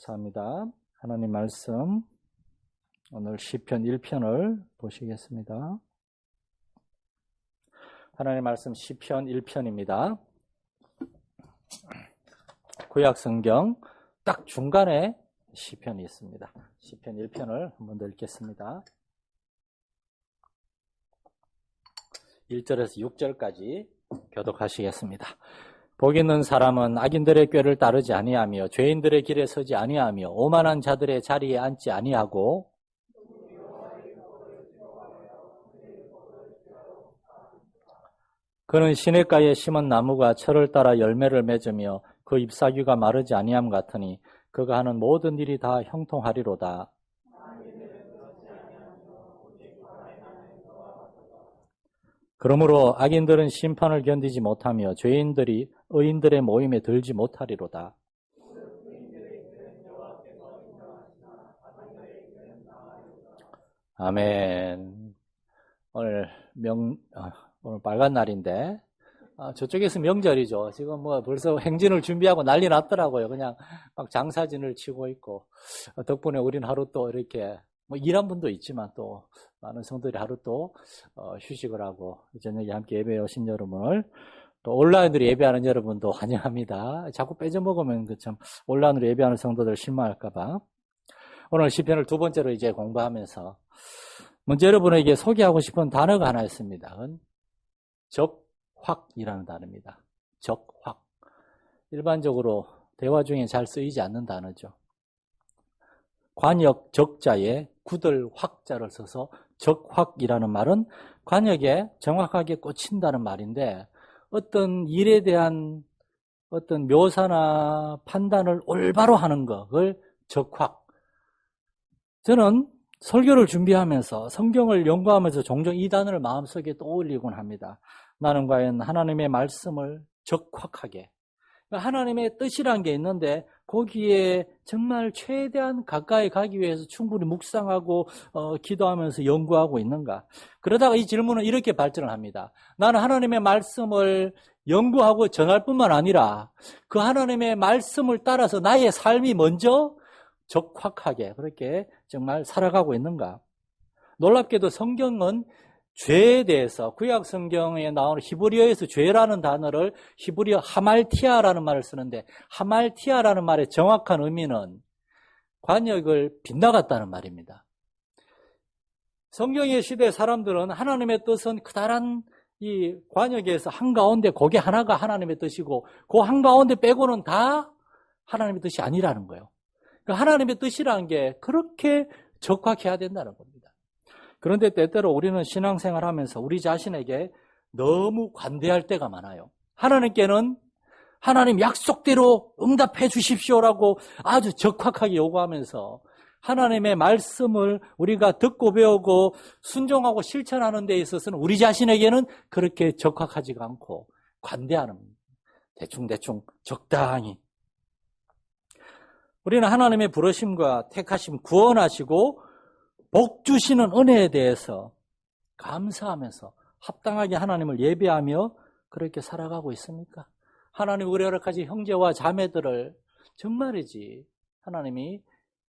감사합니다. 하나님 말씀 오늘 시편 1편을 보시겠습니다. 하나님 말씀 시편 1편입니다. 구약 성경 딱 중간에 시편이 있습니다. 시편 1편을 한번 더 읽겠습니다. 1절에서 6절까지 교독하시겠습니다. 복 있는 사람은 악인들의 꾀를 따르지 아니하며 죄인들의 길에 서지 아니하며 오만한 자들의 자리에 앉지 아니하고 그는 시냇가에 심은 나무가 철을 따라 열매를 맺으며 그 잎사귀가 마르지 아니함 같으니 그가 하는 모든 일이 다 형통하리로다. 그러므로 악인들은 심판을 견디지 못하며 죄인들이 의인들의 모임에 들지 못하리로다. 아멘. 오늘 빨간 날인데 저쪽에서 명절이죠. 지금 벌써 행진을 준비하고 난리 났더라고요. 그냥 막 장사진을 치고 있고 덕분에 우리는 하루 또 이렇게 일한 분도 있지만 또 많은 성도들이 하루 또 휴식을 하고 저녁에 함께 예배에 오신 여러분을 또 온라인으로 예배하는 여러분도 환영합니다. 자꾸 빼져먹으면 참 온라인으로 예배하는 성도들 실망할까봐 오늘 시편을 두 번째로 이제 공부하면서 먼저 여러분에게 소개하고 싶은 단어가 하나 있습니다. 적확이라는 단어입니다. 적확. 일반적으로 대화 중에 잘 쓰이지 않는 단어죠. 관역 적자에 굳을 확자를 써서 적확이라는 말은 관역에 정확하게 꽂힌다는 말인데 어떤 일에 대한 어떤 묘사나 판단을 올바로 하는 것을 적확. 저는 설교를 준비하면서 성경을 연구하면서 종종 이 단어를 마음속에 떠올리곤 합니다. 나는 과연 하나님의 말씀을 적확하게 하나님의 뜻이란 게 있는데 거기에 정말 최대한 가까이 가기 위해서 충분히 묵상하고 기도하면서 연구하고 있는가? 그러다가 이 질문은 이렇게 발전을 합니다. 나는 하나님의 말씀을 연구하고 전할 뿐만 아니라 그 하나님의 말씀을 따라서 나의 삶이 먼저 적확하게 그렇게 정말 살아가고 있는가? 놀랍게도 성경은 죄에 대해서 구약 성경에 나오는 히브리어에서 죄라는 단어를 히브리어 하말티아라는 말을 쓰는데 하말티아라는 말의 정확한 의미는 관역을 빗나갔다는 말입니다. 성경의 시대 사람들은 하나님의 뜻은 그다란 이 관역에서 한가운데 그게 하나가 하나님의 뜻이고 그 한가운데 빼고는 다 하나님의 뜻이 아니라는 거예요. 그러니까 하나님의 뜻이라는 게 그렇게 적확해야 된다는 겁니다. 그런데 때때로 우리는 신앙생활하면서 우리 자신에게 너무 관대할 때가 많아요. 하나님께는 하나님 약속대로 응답해 주십시오라고 아주 적확하게 요구하면서 하나님의 말씀을 우리가 듣고 배우고 순종하고 실천하는 데 있어서는 우리 자신에게는 그렇게 적확하지가 않고 관대하는 대충대충 적당히 우리는 하나님의 부르심과 택하심 구원하시고 복 주시는 은혜에 대해서 감사하면서 합당하게 하나님을 예배하며 그렇게 살아가고 있습니까? 하나님 우리 여러 가지 형제와 자매들을 정말이지 하나님이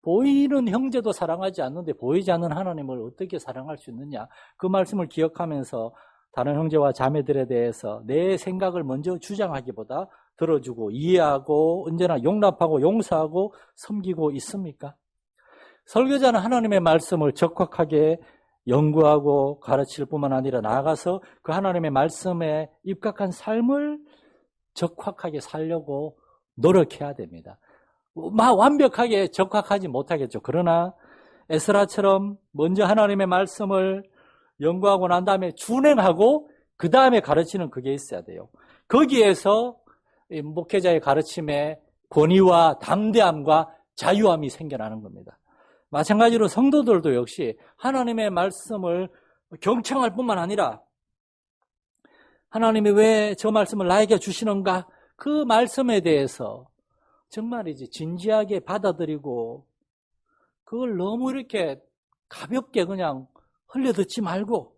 보이는 형제도 사랑하지 않는데 보이지 않는 하나님을 어떻게 사랑할 수 있느냐 그 말씀을 기억하면서 다른 형제와 자매들에 대해서 내 생각을 먼저 주장하기보다 들어주고 이해하고 언제나 용납하고 용서하고 섬기고 있습니까? 설교자는 하나님의 말씀을 적확하게 연구하고 가르칠 뿐만 아니라 나아가서 그 하나님의 말씀에 입각한 삶을 적확하게 살려고 노력해야 됩니다. 완벽하게 적확하지 못하겠죠. 그러나 에스라처럼 먼저 하나님의 말씀을 연구하고 난 다음에 준행하고 그 다음에 가르치는 그게 있어야 돼요. 거기에서 목회자의 가르침에 권위와 담대함과 자유함이 생겨나는 겁니다. 마찬가지로 성도들도 역시 하나님의 말씀을 경청할 뿐만 아니라 하나님이 왜 저 말씀을 나에게 주시는가 그 말씀에 대해서 정말이지 진지하게 받아들이고 그걸 너무 이렇게 가볍게 그냥 흘려듣지 말고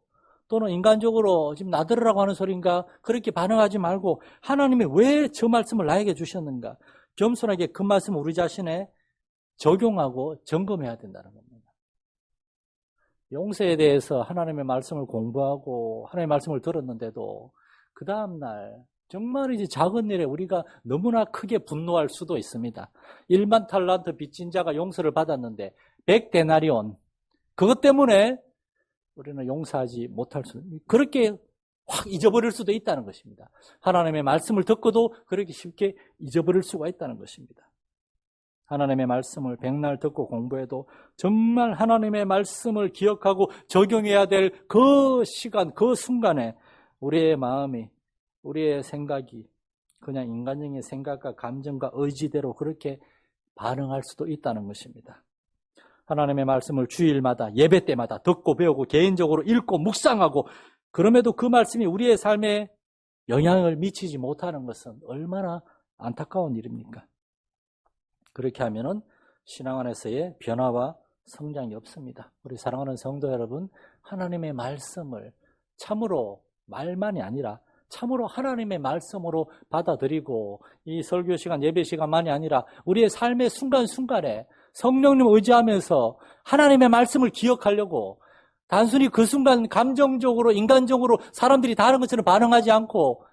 또는 인간적으로 지금 나들으라고 하는 소리인가 그렇게 반응하지 말고 하나님이 왜 저 말씀을 나에게 주셨는가 겸손하게 그 말씀을 우리 자신의 적용하고 점검해야 된다는 겁니다. 용서에 대해서 하나님의 말씀을 공부하고 하나님의 말씀을 들었는데도 그 다음날 정말 이제 작은 일에 우리가 너무나 크게 분노할 수도 있습니다. 1만 탈란트 빚진 자가 용서를 받았는데 100데나리온 그것 때문에 우리는 용서하지 못할 수, 그렇게 확 잊어버릴 수도 있다는 것입니다. 하나님의 말씀을 듣고도 그렇게 쉽게 잊어버릴 수가 있다는 것입니다. 하나님의 말씀을 백날 듣고 공부해도 정말 하나님의 말씀을 기억하고 적용해야 될 그 시간, 그 순간에 우리의 마음이, 우리의 생각이 그냥 인간적인 생각과 감정과 의지대로 그렇게 반응할 수도 있다는 것입니다. 하나님의 말씀을 주일마다 예배 때마다 듣고 배우고 개인적으로 읽고 묵상하고 그럼에도 그 말씀이 우리의 삶에 영향을 미치지 못하는 것은 얼마나 안타까운 일입니까? 그렇게 하면은 신앙 안에서의 변화와 성장이 없습니다. 우리 사랑하는 성도 여러분, 하나님의 말씀을 참으로 말만이 아니라 참으로 하나님의 말씀으로 받아들이고 이 설교 시간, 예배 시간만이 아니라 우리의 삶의 순간순간에 성령님 의지하면서 하나님의 말씀을 기억하려고 단순히 그 순간 감정적으로 인간적으로 사람들이 다른 것처럼 반응하지 않고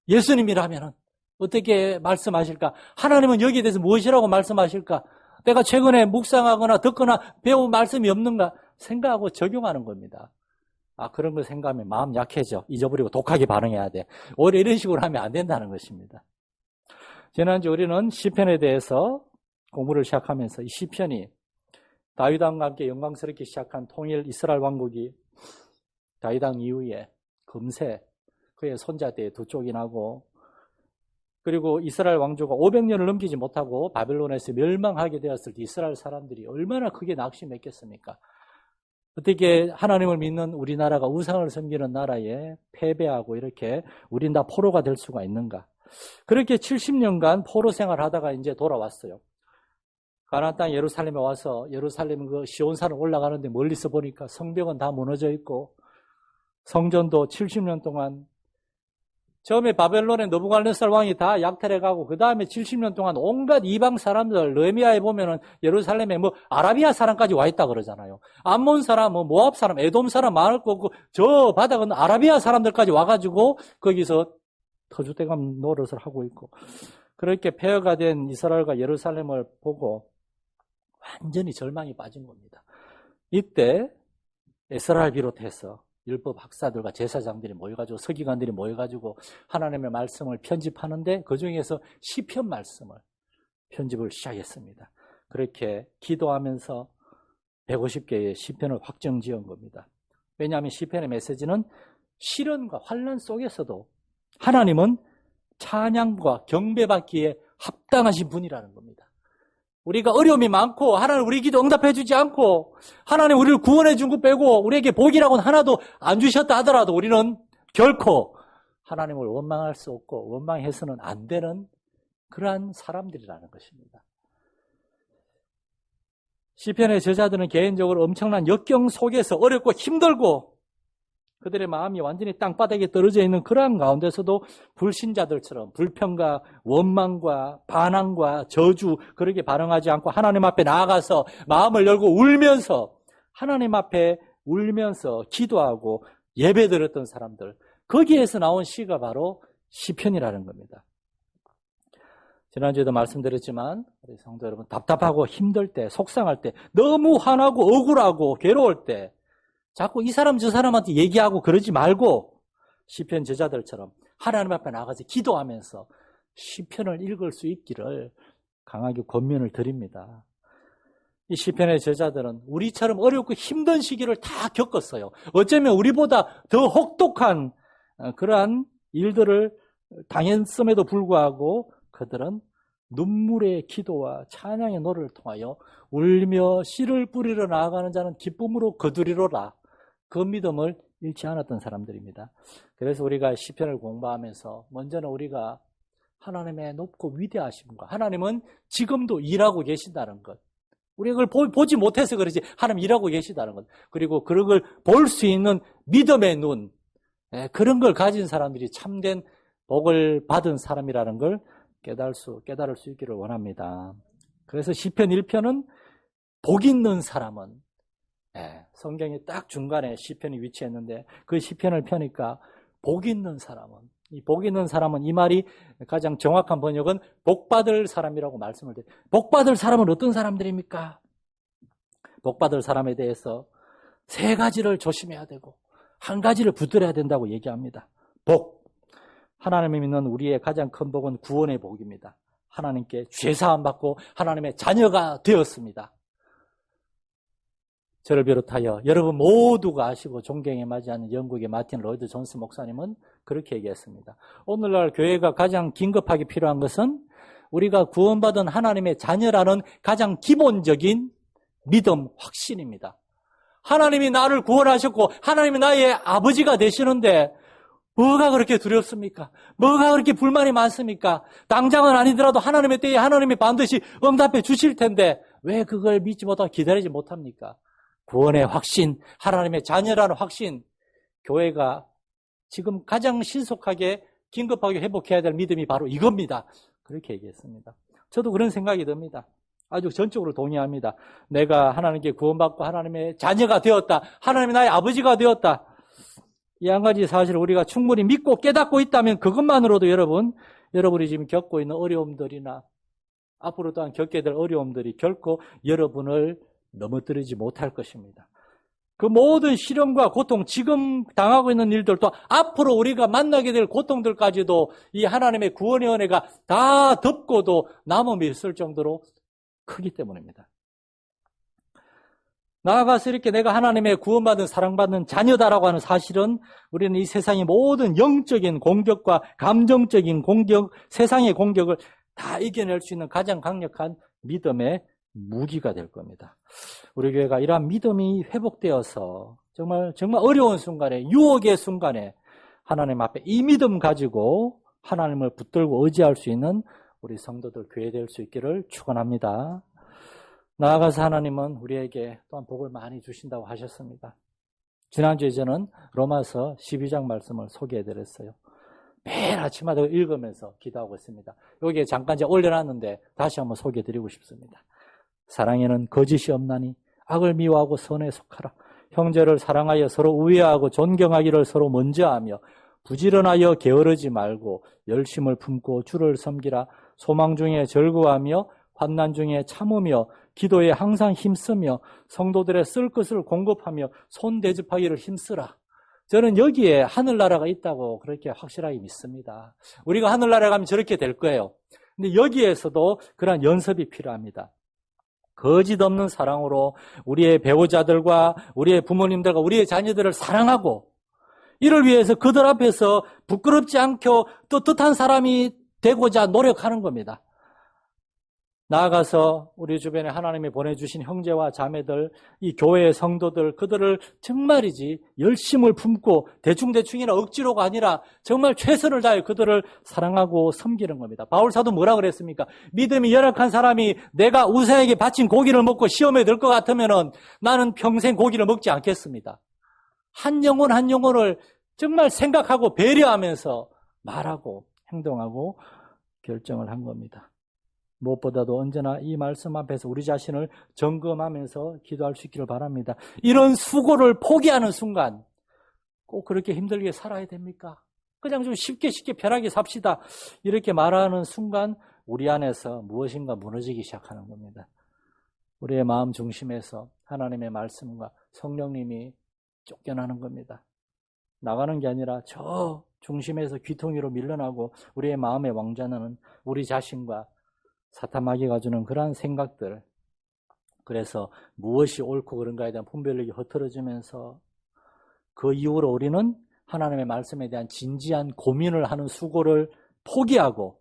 예수님이라면 어떻게 말씀하실까? 하나님은 여기에 대해서 무엇이라고 말씀하실까? 내가 최근에 묵상하거나 듣거나 배운 말씀이 없는가? 생각하고 적용하는 겁니다. 그런 걸 생각하면 마음 약해져. 잊어버리고 독하게 반응해야 돼. 오히려 이런 식으로 하면 안 된다는 것입니다. 지난주 우리는 시편에 대해서 공부를 시작하면서 이 시편이 다윗 왕과 함께 영광스럽게 시작한 통일 이스라엘 왕국이 다윗 왕 이후에 금세 그의 손자들의 두 쪽이 나고 그리고 이스라엘 왕조가 500년을 넘기지 못하고 바벨론에서 멸망하게 되었을 때 이스라엘 사람들이 얼마나 크게 낙심했겠습니까? 어떻게 하나님을 믿는 우리나라가 우상을 섬기는 나라에 패배하고 이렇게 우린 다 포로가 될 수가 있는가? 그렇게 70년간 포로 생활하다가 이제 돌아왔어요. 가나안 땅 예루살렘에 와서 예루살렘 그 시온산을 올라가는데 멀리서 보니까 성벽은 다 무너져 있고 성전도 70년 동안 처음에 바벨론의 느부갓네살 왕이 다 약탈해가고 그 다음에 70년 동안 온갖 이방 사람들 느헤미야에 보면은 예루살렘에 아라비아 사람까지 와 있다 그러잖아요. 암몬 사람, 모압 사람, 에돔 사람 많을 거고 저 바닥은 아라비아 사람들까지 와가지고 거기서 터줏대감 노릇을 하고 있고 그렇게 폐허가 된 이스라엘과 예루살렘을 보고 완전히 절망이 빠진 겁니다. 이때 에스라를 비롯해서 율법 학사들과 제사장들이 모여가지고 서기관들이 모여가지고 하나님의 말씀을 편집하는데 그중에서 시편 말씀을 편집을 시작했습니다. 그렇게 기도하면서 150개의 시편을 확정지은 겁니다. 왜냐하면 시편의 메시지는 시련과 환난 속에서도 하나님은 찬양과 경배받기에 합당하신 분이라는 겁니다. 우리가 어려움이 많고 하나님 우리 기도 응답해 주지 않고 하나님 우리를 구원해 준 것 빼고 우리에게 복이라고는 하나도 안 주셨다 하더라도 우리는 결코 하나님을 원망할 수 없고 원망해서는 안 되는 그러한 사람들이라는 것입니다. 시편의 저자들은 개인적으로 엄청난 역경 속에서 어렵고 힘들고 그들의 마음이 완전히 땅바닥에 떨어져 있는 그러한 가운데서도 불신자들처럼 불평과 원망과 반항과 저주 그렇게 반응하지 않고 하나님 앞에 나아가서 마음을 열고 울면서 하나님 앞에 울면서 기도하고 예배드렸던 사람들 거기에서 나온 시가 바로 시편이라는 겁니다. 지난주에도 말씀드렸지만 우리 성도 여러분 답답하고 힘들 때 속상할 때 너무 화나고 억울하고 괴로울 때 자꾸 이 사람 저 사람한테 얘기하고 그러지 말고 시편 저자들처럼 하나님 앞에 나가서 기도하면서 시편을 읽을 수 있기를 강하게 권면을 드립니다. 이 시편의 저자들은 우리처럼 어렵고 힘든 시기를 다 겪었어요. 어쩌면 우리보다 더 혹독한 그러한 일들을 당했음에도 불구하고 그들은 눈물의 기도와 찬양의 노래를 통하여 울며 씨를 뿌리러 나아가는 자는 기쁨으로 거두리로라. 그 믿음을 잃지 않았던 사람들입니다. 그래서 우리가 시편을 공부하면서 먼저는 우리가 하나님의 높고 위대하심과 하나님은 지금도 일하고 계신다는 것. 우리가 그걸 보지 못해서 그러지 하나님 일하고 계시다는 것. 그리고 그런 걸 볼 수 있는 믿음의 눈. 그런 걸 가진 사람들이 참된 복을 받은 사람이라는 걸 깨달을 수 있기를 원합니다. 그래서 시편 1편은 복 있는 사람은, 성경이 딱 중간에 시편이 위치했는데 그 시편을 펴니까 복 있는 사람은, 이 복 있는 사람은, 이 말이 가장 정확한 번역은 복 받을 사람이라고 말씀을 드려요. 복 받을 사람은 어떤 사람들입니까? 복 받을 사람에 대해서 세 가지를 조심해야 되고 한 가지를 붙들어야 된다고 얘기합니다. 복. 하나님을 믿는 우리의 가장 큰 복은 구원의 복입니다. 하나님께 죄사함 받고 하나님의 자녀가 되었습니다. 저를 비롯하여 여러분 모두가 아시고 존경에 맞이하는 영국의 마틴 로이드 존스 목사님은 그렇게 얘기했습니다. 오늘날 교회가 가장 긴급하게 필요한 것은 우리가 구원받은 하나님의 자녀라는 가장 기본적인 믿음, 확신입니다. 하나님이 나를 구원하셨고 하나님이 나의 아버지가 되시는데 뭐가 그렇게 두렵습니까? 뭐가 그렇게 불만이 많습니까? 당장은 아니더라도 하나님의 때에 하나님이 반드시 응답해 주실 텐데 왜 그걸 믿지 못하고 기다리지 못합니까? 구원의 확신, 하나님의 자녀라는 확신, 교회가 지금 가장 신속하게 긴급하게 회복해야 될 믿음이 바로 이겁니다. 그렇게 얘기했습니다. 저도 그런 생각이 듭니다. 아주 전적으로 동의합니다. 내가 하나님께 구원받고 하나님의 자녀가 되었다. 하나님이 나의 아버지가 되었다. 이 한 가지 사실을 우리가 충분히 믿고 깨닫고 있다면 그것만으로도 여러분이 지금 겪고 있는 어려움들이나 앞으로 또한 겪게 될 어려움들이 결코 여러분을 넘어뜨리지 못할 것입니다. 그 모든 시련과 고통, 지금 당하고 있는 일들도 앞으로 우리가 만나게 될 고통들까지도 이 하나님의 구원의 은혜가 다 덮고도 남음이 있을 정도로 크기 때문입니다. 나아가서 이렇게 내가 하나님의 구원받은 사랑받는 자녀다라고 하는 사실은 우리는 이 세상의 모든 영적인 공격과 감정적인 공격, 세상의 공격을 다 이겨낼 수 있는 가장 강력한 믿음의 무기가 될 겁니다. 우리 교회가 이러한 믿음이 회복되어서 정말 어려운 순간에, 유혹의 순간에 하나님 앞에 이 믿음 가지고 하나님을 붙들고 의지할 수 있는 우리 성도들 교회 될 수 있기를 축원합니다. 나아가서 하나님은 우리에게 또한 복을 많이 주신다고 하셨습니다. 지난주에 저는 로마서 12장 말씀을 소개해드렸어요. 매일 아침마다 읽으면서 기도하고 있습니다. 여기에 잠깐 제가 올려놨는데 다시 한번 소개해드리고 싶습니다. 사랑에는 거짓이 없나니 악을 미워하고 선에 속하라. 형제를 사랑하여 서로 우애하고 존경하기를 서로 먼저 하며 부지런하여 게으르지 말고 열심을 품고 주를 섬기라. 소망 중에 즐거워하며 환난 중에 참으며 기도에 항상 힘쓰며 성도들의 쓸 것을 공급하며 손 대접하기를 힘쓰라. 저는 여기에 하늘나라가 있다고 그렇게 확실하게 믿습니다. 우리가 하늘나라에 가면 저렇게 될 거예요. 근데 여기에서도 그러한 연습이 필요합니다. 거짓 없는 사랑으로 우리의 배우자들과 우리의 부모님들과 우리의 자녀들을 사랑하고 이를 위해서 그들 앞에서 부끄럽지 않고 떳떳한 사람이 되고자 노력하는 겁니다. 나아가서 우리 주변에 하나님이 보내주신 형제와 자매들, 이 교회의 성도들, 그들을 정말이지 열심을 품고 대충대충이나 억지로가 아니라 정말 최선을 다해 그들을 사랑하고 섬기는 겁니다. 바울사도 뭐라 그랬습니까? 믿음이 열악한 사람이 내가 우사에게 바친 고기를 먹고 시험에 들 것 같으면 나는 평생 고기를 먹지 않겠습니다. 한 영혼 한 영혼을 정말 생각하고 배려하면서 말하고 행동하고 결정을 한 겁니다. 무엇보다도 언제나 이 말씀 앞에서 우리 자신을 점검하면서 기도할 수 있기를 바랍니다. 이런 수고를 포기하는 순간 꼭 그렇게 힘들게 살아야 됩니까? 그냥 좀 쉽게 편하게 삽시다. 이렇게 말하는 순간 우리 안에서 무엇인가 무너지기 시작하는 겁니다. 우리의 마음 중심에서 하나님의 말씀과 성령님이 쫓겨나는 겁니다. 나가는 게 아니라 저 중심에서 귀퉁이로 밀려나고 우리의 마음의 왕좌는 우리 자신과 사탄 마귀가 주는 그러한 생각들, 그래서 무엇이 옳고 그른가에 대한 분별력이 흐트러지면서 그 이후로 우리는 하나님의 말씀에 대한 진지한 고민을 하는 수고를 포기하고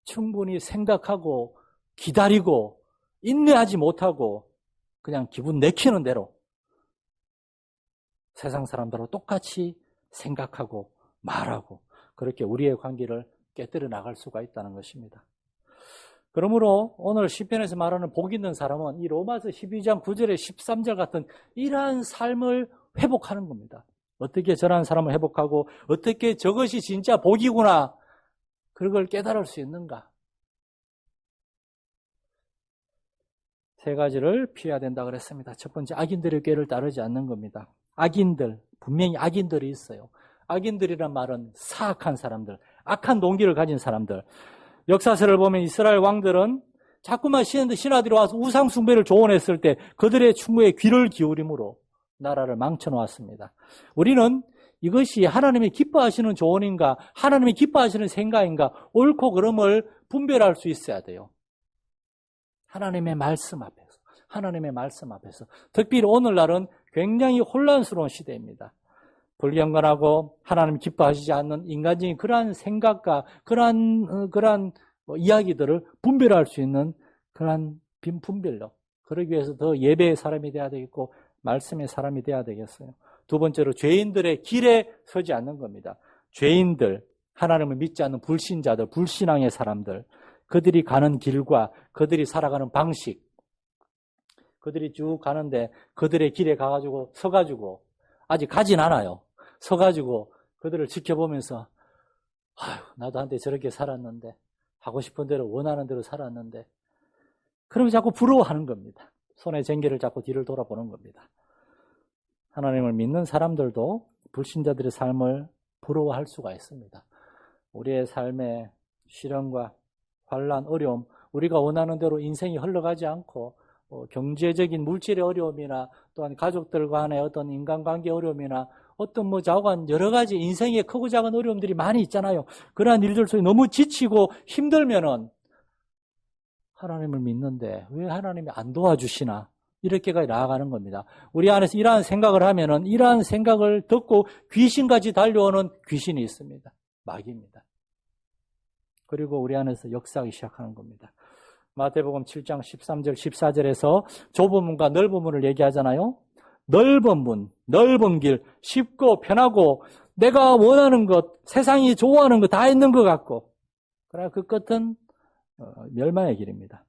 충분히 생각하고 기다리고 인내하지 못하고 그냥 기분 내키는 대로 세상 사람들하고 똑같이 생각하고 말하고 그렇게 우리의 관계를 깨뜨려 나갈 수가 있다는 것입니다. 그러므로 오늘 시편에서 말하는 복 있는 사람은 이 로마서 12장 9절에 13절 같은 이러한 삶을 회복하는 겁니다. 어떻게 저러한 사람을 회복하고 어떻게 저것이 진짜 복이구나 그걸 깨달을 수 있는가. 세 가지를 피해야 된다 그랬습니다. 첫 번째, 악인들의 꾀를 따르지 않는 겁니다. 악인들, 분명히 악인들이 있어요. 악인들이란 말은 사악한 사람들, 악한 동기를 가진 사람들. 역사서를 보면 이스라엘 왕들은 자꾸만 신하들이 와서 우상 숭배를 조언했을 때 그들의 충고에 귀를 기울임으로 나라를 망쳐놓았습니다. 우리는 이것이 하나님이 기뻐하시는 조언인가, 하나님이 기뻐하시는 생각인가, 옳고 그름을 분별할 수 있어야 돼요. 하나님의 말씀 앞에서. 특별히 오늘날은 굉장히 혼란스러운 시대입니다. 불경건하고 하나님 기뻐하시지 않는 인간적인 그러한 생각과 그러한 이야기들을 분별할 수 있는 그러한 분별력. 그러기 위해서 더 예배의 사람이 돼야 되겠고 말씀의 사람이 돼야 되겠어요. 두 번째로 죄인들의 길에 서지 않는 겁니다. 죄인들, 하나님을 믿지 않는 불신자들, 불신앙의 사람들, 그들이 가는 길과 그들이 살아가는 방식, 그들이 쭉 가는데 그들의 길에 서가지고 아직 가진 않아요. 서가지고 그들을 지켜보면서 아유, 나도 한때 저렇게 살았는데, 하고 싶은 대로 원하는 대로 살았는데, 그러면 자꾸 부러워하는 겁니다. 손에 쟁기를 잡고 뒤를 돌아보는 겁니다. 하나님을 믿는 사람들도 불신자들의 삶을 부러워할 수가 있습니다. 우리의 삶의 시련과 환난, 어려움, 우리가 원하는 대로 인생이 흘러가지 않고 경제적인 물질의 어려움이나 또한 가족들 간의 어떤 인간관계 어려움이나 어떤 자관 여러 가지 인생의 크고 작은 어려움들이 많이 있잖아요. 그러한 일들 속에 너무 지치고 힘들면은 하나님을 믿는데 왜 하나님이 안 도와주시나 이렇게까지 나아가는 겁니다. 우리 안에서 이러한 생각을 하면은 이러한 생각을 듣고 귀신같이 달려오는 귀신이 있습니다. 마귀입니다. 그리고 우리 안에서 역사하기 시작하는 겁니다. 마태복음 7장 13절 14절에서 좁은 문과 넓은 문을 얘기하잖아요. 넓은 문, 넓은 길, 쉽고 편하고 내가 원하는 것, 세상이 좋아하는 것 다 있는 것 같고, 그러나 그 끝은 멸망의 길입니다.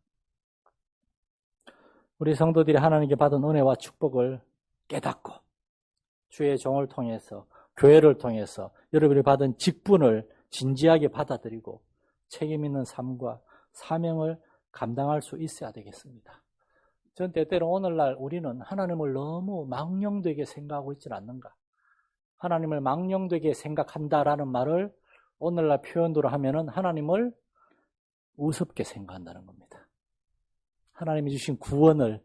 우리 성도들이 하나님께 받은 은혜와 축복을 깨닫고 주의 종을 통해서, 교회를 통해서 여러분이 받은 직분을 진지하게 받아들이고 책임 있는 삶과 사명을 감당할 수 있어야 되겠습니다. 전 때때로 오늘날 우리는 하나님을 너무 망령되게 생각하고 있지는 않는가? 하나님을 망령되게 생각한다라는 말을 오늘날 표현으로 하면은 하나님을 우습게 생각한다는 겁니다. 하나님이 주신 구원을,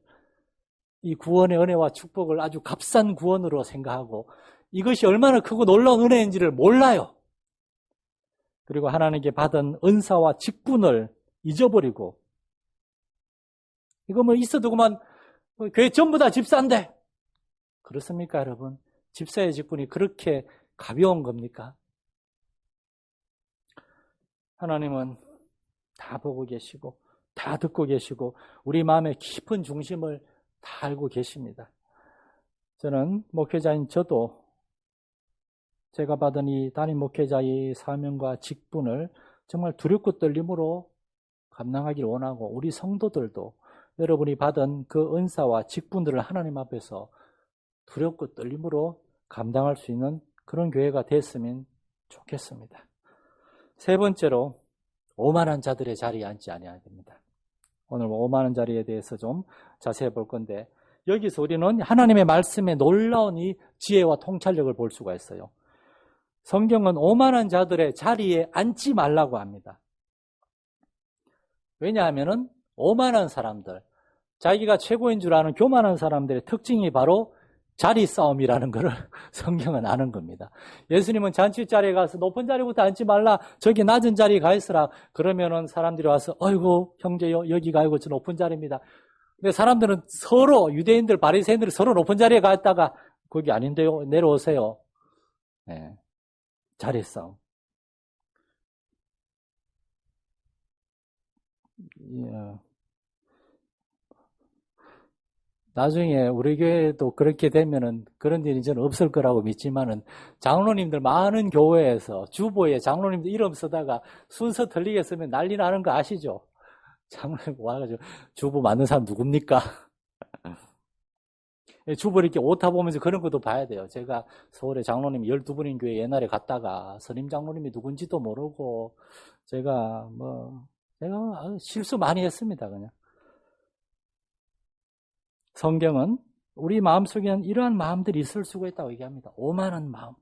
이 구원의 은혜와 축복을 아주 값싼 구원으로 생각하고 이것이 얼마나 크고 놀라운 은혜인지를 몰라요. 그리고 하나님께 받은 은사와 직분을 잊어버리고 이거 있어도 그만 교회 전부 다 집사인데 그렇습니까 여러분? 집사의 직분이 그렇게 가벼운 겁니까? 하나님은 다 보고 계시고 다 듣고 계시고 우리 마음의 깊은 중심을 다 알고 계십니다. 저는 목회자인 저도 제가 받은 이 담임 목회자의 사명과 직분을 정말 두렵고 떨림으로 감당하기를 원하고 우리 성도들도 여러분이 받은 그 은사와 직분들을 하나님 앞에서 두렵고 떨림으로 감당할 수 있는 그런 교회가 됐으면 좋겠습니다. 세 번째로 오만한 자들의 자리에 앉지 아니해야 됩니다. 오늘 오만한 자리에 대해서 좀 자세히 볼 건데 여기서 우리는 하나님의 말씀에 놀라운 이 지혜와 통찰력을 볼 수가 있어요. 성경은 오만한 자들의 자리에 앉지 말라고 합니다. 왜냐하면은 오만한 사람들, 자기가 최고인 줄 아는 교만한 사람들의 특징이 바로 자리 싸움이라는 것을 성경은 아는 겁니다. 예수님은 잔치 자리에 가서 높은 자리부터 앉지 말라, 저기 낮은 자리에 가 있으라. 그러면은 사람들이 와서 어이구 형제요 여기가 아니고 저 높은 자리입니다. 근데 사람들은 서로 유대인들 바리새인들이 서로 높은 자리에 가 있다가 거기 아닌데요 내려오세요. 네. 자리 싸움. 나중에 우리 교회도 그렇게 되면은 그런 일이 저는 없을 거라고 믿지만은 장로님들 많은 교회에서 주보에 장로님들 이름 쓰다가 순서 틀리게 쓰면 난리 나는 거 아시죠? 장로님 와가지고 주보 맞는 사람 누굽니까? 주보 이렇게 오타 보면서 그런 것도 봐야 돼요. 제가 서울에 장로님 12분인 교회 옛날에 갔다가 선임 장로님이 누군지도 모르고 제가 실수 많이 했습니다, 그냥. 성경은 우리 마음속에는 이러한 마음들이 있을 수가 있다고 얘기합니다. 오만한 마음.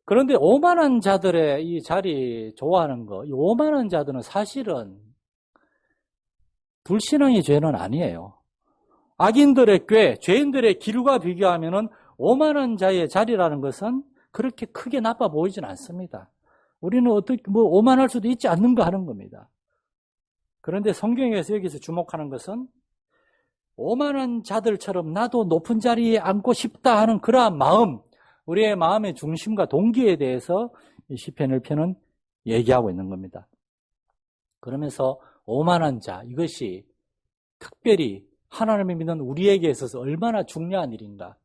그런데 오만한 자들의 이 자리 좋아하는 거, 이 오만한 자들은 사실은 불신앙의 죄는 아니에요. 악인들의 꾀, 죄인들의 길과 비교하면은 오만한 자의 자리라는 것은 그렇게 크게 나빠 보이진 않습니다. 우리는 어떻게 오만할 수도 있지 않는가 하는 겁니다. 그런데 성경에서 여기서 주목하는 것은 오만한 자들처럼 나도 높은 자리에 앉고 싶다 하는 그러한 마음, 우리의 마음의 중심과 동기에 대해서 이 시편을 펴는 얘기하고 있는 겁니다. 그러면서 오만한 자, 이것이 특별히 하나님을 믿는 우리에게 있어서 얼마나 중요한 일인가.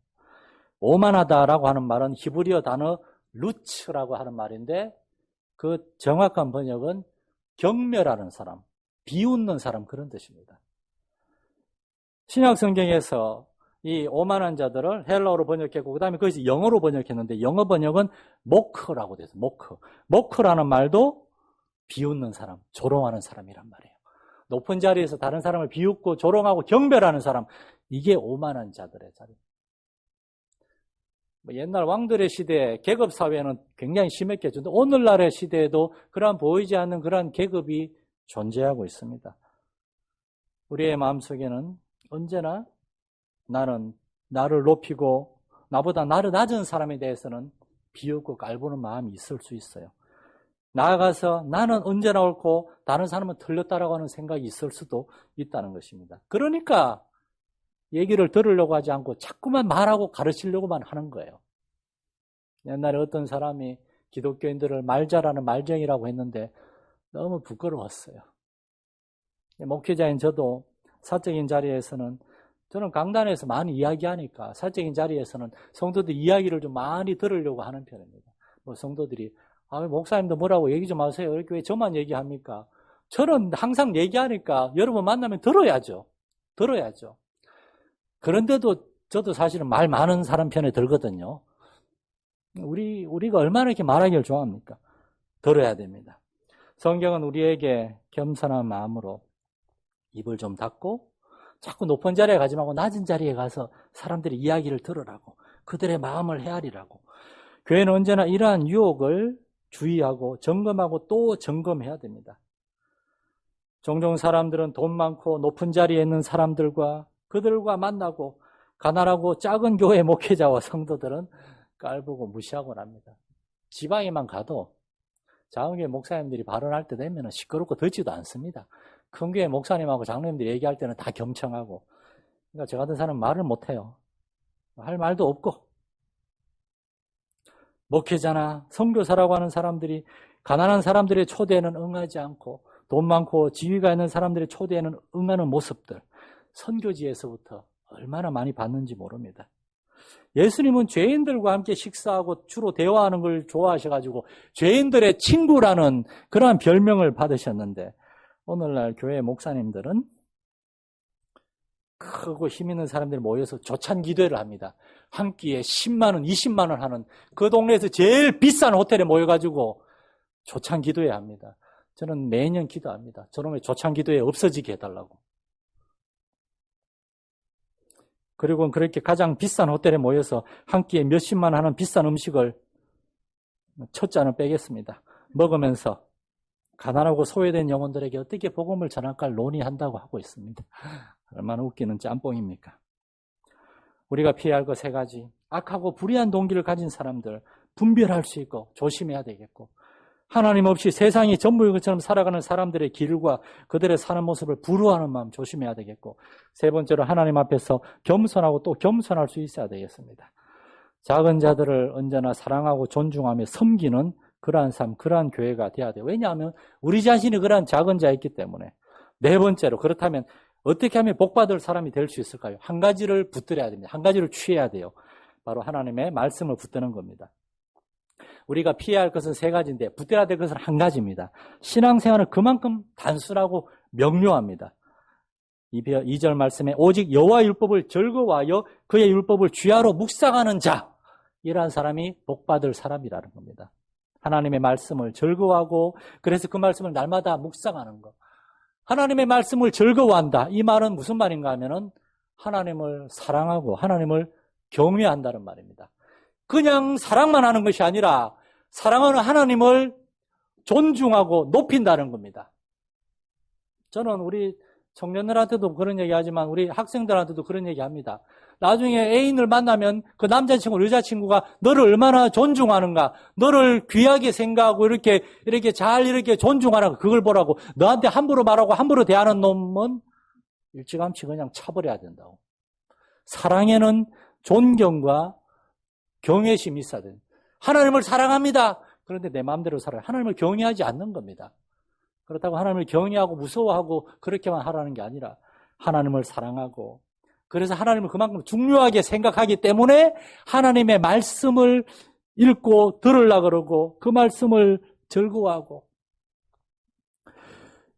오만하다라고 하는 말은 히브리어 단어 루츠라고 하는 말인데 그 정확한 번역은 경멸하는 사람, 비웃는 사람 그런 뜻입니다. 신약 성경에서 이 오만한 자들을 헬라어로 번역했고 그 다음에 그것이 영어로 번역했는데 영어 번역은 모크라고 돼서 모크라는 말도 비웃는 사람, 조롱하는 사람이란 말이에요. 높은 자리에서 다른 사람을 비웃고 조롱하고 경멸하는 사람, 이게 오만한 자들의 자리. 옛날 왕들의 시대 계급 사회는 굉장히 심했겠죠. 오늘날의 시대에도 그러한 보이지 않는 그러한 계급이 존재하고 있습니다. 우리의 마음속에는 언제나 나는 나를 높이고 나보다 나를 낮은 사람에 대해서는 비웃고 깔보는 마음이 있을 수 있어요. 나아가서 나는 언제나 옳고 다른 사람은 틀렸다라고 하는 생각이 있을 수도 있다는 것입니다. 그러니까 얘기를 들으려고 하지 않고 자꾸만 말하고 가르치려고만 하는 거예요. 옛날에 어떤 사람이 기독교인들을 말 잘하는 말쟁이라고 했는데 너무 부끄러웠어요. 목회자인 저도 사적인 자리에서는 저는 강단에서 많이 이야기하니까 사적인 자리에서는 성도들 이야기를 좀 많이 들으려고 하는 편입니다. 성도들이 목사님도 뭐라고 얘기 좀 하세요. 이렇게 왜 저만 얘기합니까? 저는 항상 얘기하니까 여러분 만나면 들어야죠. 그런데도 저도 사실은 말 많은 사람 편에 들거든요. 우리가 얼마나 이렇게 말하기를 좋아합니까? 들어야 됩니다. 성경은 우리에게 겸손한 마음으로 입을 좀 닫고 자꾸 높은 자리에 가지 말고 낮은 자리에 가서 사람들이 이야기를 들으라고, 그들의 마음을 헤아리라고. 교회는 언제나 이러한 유혹을 주의하고 점검하고 또 점검해야 됩니다. 종종 사람들은 돈 많고 높은 자리에 있는 사람들과 그들과 만나고 가난하고 작은 교회 목회자와 성도들은 깔보고 무시하고 합니다. 지방에만 가도 작은 교회 목사님들이 발언할 때 되면 시끄럽고 듣지도 않습니다. 큰 교회 목사님하고 장로님들이 얘기할 때는 다 경청하고, 그러니까 저 같은 사람은 말을 못해요. 할 말도 없고. 목회자나 선교사라고 하는 사람들이 가난한 사람들의 초대에는 응하지 않고 돈 많고 지위가 있는 사람들의 초대에는 응하는 모습들, 선교지에서부터 얼마나 많이 봤는지 모릅니다. 예수님은 죄인들과 함께 식사하고 주로 대화하는 걸 좋아하셔가지고 죄인들의 친구라는 그러한 별명을 받으셨는데, 오늘날 교회 목사님들은 크고 힘 있는 사람들이 모여서 조찬 기도회를 합니다. 한 끼에 10만 원, 20만 원 하는 그 동네에서 제일 비싼 호텔에 모여가지고 조찬 기도회 합니다. 저는 매년 기도합니다. 저놈의 조찬 기도회 없어지게 해달라고. 그리고 그렇게 가장 비싼 호텔에 모여서 한 끼에 몇십만 원 하는 비싼 음식을 첫 잔을 빼겠습니다. 먹으면서 가난하고 소외된 영혼들에게 어떻게 복음을 전할까 논의한다고 하고 있습니다. 얼마나 웃기는 짬뽕입니까? 우리가 피해야 할 것 세 가지. 악하고 불의한 동기를 가진 사람들 분별할 수 있고 조심해야 되겠고, 하나님 없이 세상이 전부인 것처럼 살아가는 사람들의 길과 그들의 사는 모습을 부러워하는 마음 조심해야 되겠고, 세 번째로 하나님 앞에서 겸손하고 또 겸손할 수 있어야 되겠습니다. 작은 자들을 언제나 사랑하고 존중하며 섬기는 그러한 삶, 그러한 교회가 돼야 돼요. 왜냐하면 우리 자신이 그러한 작은 자였기 때문에. 네 번째로, 그렇다면 어떻게 하면 복받을 사람이 될 수 있을까요? 한 가지를 붙들어야 됩니다. 한 가지를 취해야 돼요. 바로 하나님의 말씀을 붙드는 겁니다. 우리가 피해야 할 것은 세 가지인데 붙들어야 될 것은 한 가지입니다. 신앙생활은 그만큼 단순하고 명료합니다. 2절 말씀에 오직 여호와 율법을 즐거워하여 그의 율법을 주야로 묵상하는 자, 이러한 사람이 복받을 사람이라는 겁니다. 하나님의 말씀을 즐거워하고 그래서 그 말씀을 날마다 묵상하는 것. 하나님의 말씀을 즐거워한다. 이 말은 무슨 말인가 하면은 하나님을 사랑하고 하나님을 경외한다는 말입니다. 그냥 사랑만 하는 것이 아니라 사랑하는 하나님을 존중하고 높인다는 겁니다. 저는 우리 청년들한테도 그런 얘기하지만 우리 학생들한테도 그런 얘기합니다. 나중에 애인을 만나면 그 남자친구, 여자친구가 너를 얼마나 존중하는가, 너를 귀하게 생각하고 이렇게 잘 존중하는가, 그걸 보라고. 너한테 함부로 말하고 함부로 대하는 놈은 일찌감치 그냥 차버려야 된다고. 사랑에는 존경과 경외심이 있어야 돼요. 하나님을 사랑합니다. 그런데 내 마음대로 살아요. 하나님을 경외하지 않는 겁니다. 그렇다고 하나님을 경외하고 무서워하고 그렇게만 하라는 게 아니라 하나님을 사랑하고, 그래서 하나님을 그만큼 중요하게 생각하기 때문에 하나님의 말씀을 읽고 들으려고 그러고 그 말씀을 즐거워하고.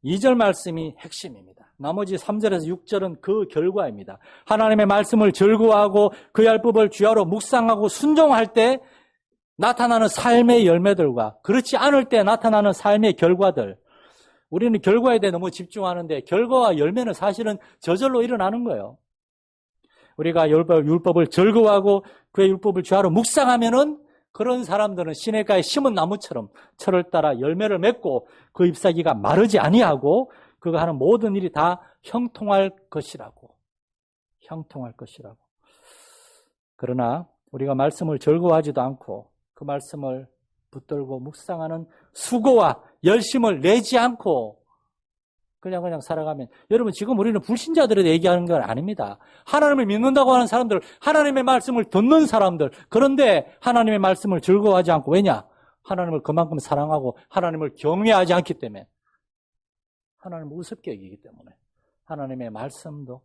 2절 말씀이 핵심입니다. 나머지 3절에서 6절은 그 결과입니다. 하나님의 말씀을 즐거워하고 그 율법을 주야로 묵상하고 순종할 때 나타나는 삶의 열매들과 그렇지 않을 때 나타나는 삶의 결과들. 우리는 결과에 대해 너무 집중하는데 결과와 열매는 사실은 저절로 일어나는 거예요. 우리가 율법을 즐거워하고 그의 율법을 주야로 묵상하면은 그런 사람들은 시냇가에 심은 나무처럼 철을 따라 열매를 맺고 그 잎사귀가 마르지 아니하고 그가 하는 모든 일이 다 형통할 것이라고. 형통할 것이라고. 그러나 우리가 말씀을 즐거워하지도 않고 그 말씀을 붙들고 묵상하는 수고와 열심을 내지 않고 그냥 살아가면, 여러분 지금 우리는 불신자들에 얘기하는 건 아닙니다. 하나님을 믿는다고 하는 사람들, 하나님의 말씀을 듣는 사람들, 그런데 하나님의 말씀을 즐거워하지 않고, 왜냐? 하나님을 그만큼 사랑하고 하나님을 경외하지 않기 때문에, 하나님을 우습게 여기기 때문에 하나님의 말씀도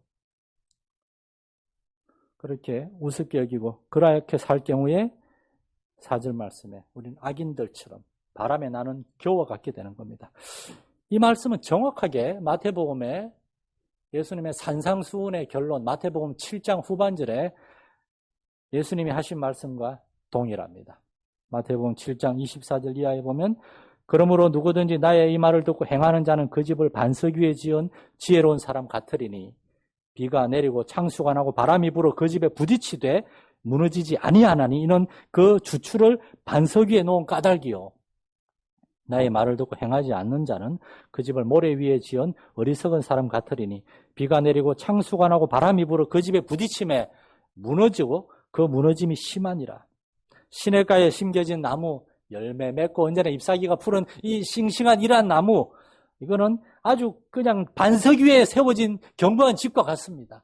그렇게 우습게 여기고 그렇게 살 경우에 4절 말씀에 우리는 악인들처럼 바람에 나는 겨와 같게 되는 겁니다. 이 말씀은 정확하게 마태복음에 예수님의 산상수훈의 결론, 마태복음 7장 후반절에 예수님이 하신 말씀과 동일합니다. 마태복음 7장 24절 이하에 보면, 그러므로 누구든지 나의 이 말을 듣고 행하는 자는 그 집을 반석 위에 지은 지혜로운 사람 같으리니 비가 내리고 창수가 나고 바람이 불어 그 집에 부딪히되 무너지지 아니하나니 이는 그 주추를 반석 위에 놓은 까닭이요. 나의 말을 듣고 행하지 않는 자는 그 집을 모래 위에 지은 어리석은 사람 같으리니 비가 내리고 창수가 나고 바람이 불어 그 집에 부딪힘에 무너지고 그 무너짐이 심하니라. 시냇가에 심겨진 나무, 열매 맺고 언제나 잎사귀가 푸른 이 싱싱한 이러한 나무, 이거는 아주 그냥 반석 위에 세워진 견고한 집과 같습니다.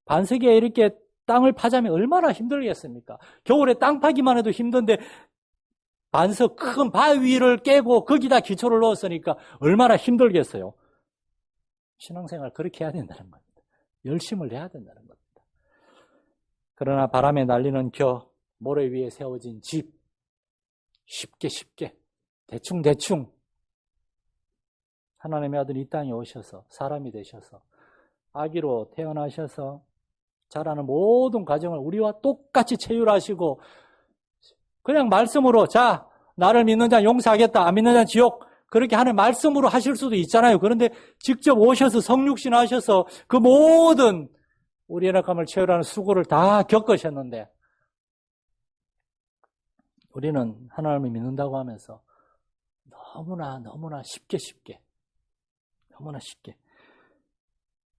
반석 위에 이렇게 땅을 파자면 얼마나 힘들겠습니까? 겨울에 땅 파기만 해도 힘든데 반석 큰 바위를 깨고 거기다 기초를 넣었으니까 얼마나 힘들겠어요. 신앙생활 그렇게 해야 된다는 겁니다. 열심을 내야 된다는 겁니다. 그러나 바람에 날리는 겨, 모래 위에 세워진 집, 쉽게 대충 하나님의 아들 이 땅에 오셔서 사람이 되셔서 아기로 태어나셔서 자라는 모든 과정을 우리와 똑같이 체휼하시고 그냥 말씀으로, 자, 나를 믿는 자 용서하겠다, 안 믿는 자 지옥, 그렇게 하는 말씀으로 하실 수도 있잖아요. 그런데 직접 오셔서 성육신 하셔서 그 모든 우리의 낙함을 채우라는 수고를 다 겪으셨는데, 우리는 하나님을 믿는다고 하면서 너무나 쉽게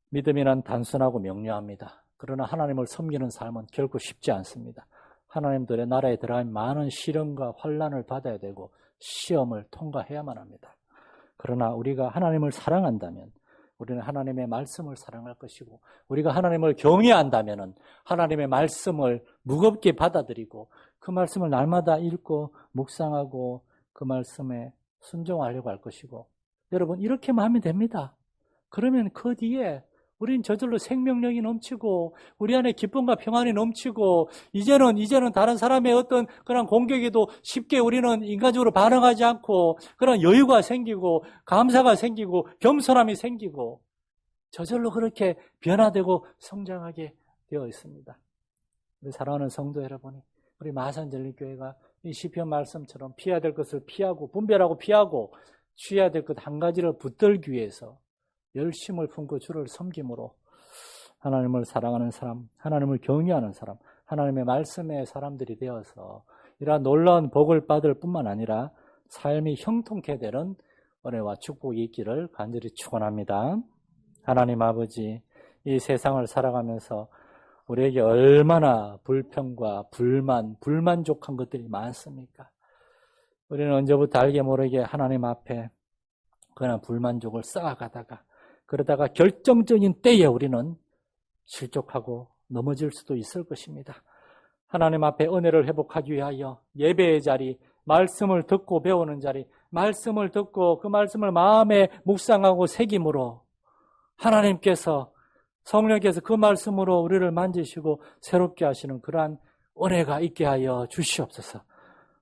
믿음이란 단순하고 명료합니다. 그러나 하나님을 섬기는 삶은 결코 쉽지 않습니다. 하나님들의 나라에 들어가면 많은 시련과 환난을 받아야 되고 시험을 통과해야만 합니다. 그러나 우리가 하나님을 사랑한다면 우리는 하나님의 말씀을 사랑할 것이고, 우리가 하나님을 경외한다면 하나님의 말씀을 무겁게 받아들이고 그 말씀을 날마다 읽고 묵상하고 그 말씀에 순종하려고 할 것이고, 여러분 이렇게만 하면 됩니다. 그러면 그 뒤에 우리는 저절로 생명력이 넘치고 우리 안에 기쁨과 평안이 넘치고 이제는 다른 사람의 어떤 그런 공격에도 쉽게 우리는 인간적으로 반응하지 않고 그런 여유가 생기고 감사가 생기고 겸손함이 생기고 저절로 그렇게 변화되고 성장하게 되어 있습니다. 우리 사랑하는 성도 여러분이, 우리 마산전립교회가 이 시편 말씀처럼 피해야 될 것을 피하고 분별하고 피하고 취해야 될 것 한 가지를 붙들기 위해서 열심을 품고 주를 섬김으로 하나님을 사랑하는 사람, 하나님을 경외하는 사람, 하나님의 말씀의 사람들이 되어서 이러한 놀라운 복을 받을 뿐만 아니라 삶이 형통케 되는 은혜와 축복이 있기를 간절히 축원합니다. 하나님 아버지, 이 세상을 살아가면서 우리에게 얼마나 불평과 불만, 불만족한 것들이 많습니까? 우리는 언제부터 알게 모르게 하나님 앞에 그런 불만족을 쌓아가다가 그러다가 결정적인 때에 우리는 실족하고 넘어질 수도 있을 것입니다. 하나님 앞에 은혜를 회복하기 위하여 예배의 자리, 말씀을 듣고 배우는 자리, 말씀을 듣고 그 말씀을 마음에 묵상하고 새김으로 하나님께서 성령께서 그 말씀으로 우리를 만지시고 새롭게 하시는 그러한 은혜가 있게 하여 주시옵소서.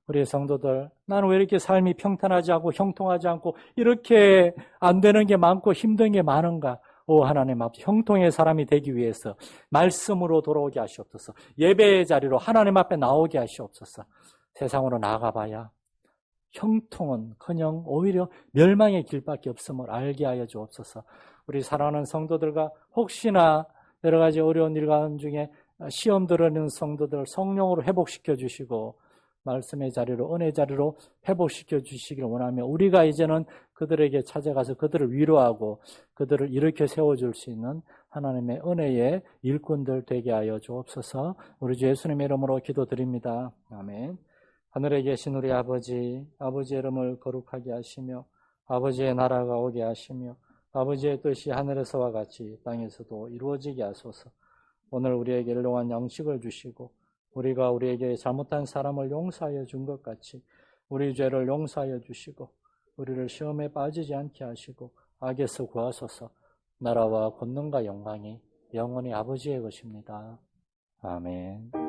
우리 성도들, 나는 왜 이렇게 삶이 평탄하지 않고 형통하지 않고 이렇게 안 되는 게 많고 힘든 게 많은가? 오 하나님 앞에 형통의 사람이 되기 위해서 말씀으로 돌아오게 하시옵소서. 예배의 자리로 하나님 앞에 나오게 하시옵소서. 세상으로 나가봐야 형통은커녕 오히려 멸망의 길밖에 없음을 알게 하여 주옵소서. 우리 사랑하는 성도들과 혹시나 여러 가지 어려운 일가운 중에 시험 들어있는 성도들 성령으로 회복시켜 주시고 말씀의 자리로 은혜 자리로 회복시켜 주시기를 원하며 우리가 이제는 그들에게 찾아가서 그들을 위로하고 그들을 일으켜 세워줄 수 있는 하나님의 은혜의 일꾼들 되게 하여 주옵소서. 우리 주 예수님의 이름으로 기도드립니다. 아멘. 하늘에 계신 우리 아버지, 아버지의 이름을 거룩하게 하시며 아버지의 나라가 오게 하시며 아버지의 뜻이 하늘에서와 같이 땅에서도 이루어지게 하소서. 오늘 우리에게 일용할 양식을 주시고 우리가 우리에게 잘못한 사람을 용서하여 준 것 같이 우리 죄를 용서하여 주시고 우리를 시험에 빠지지 않게 하시고 악에서 구하소서. 나라와 권능과 영광이 영원히 아버지의 것입니다. 아멘.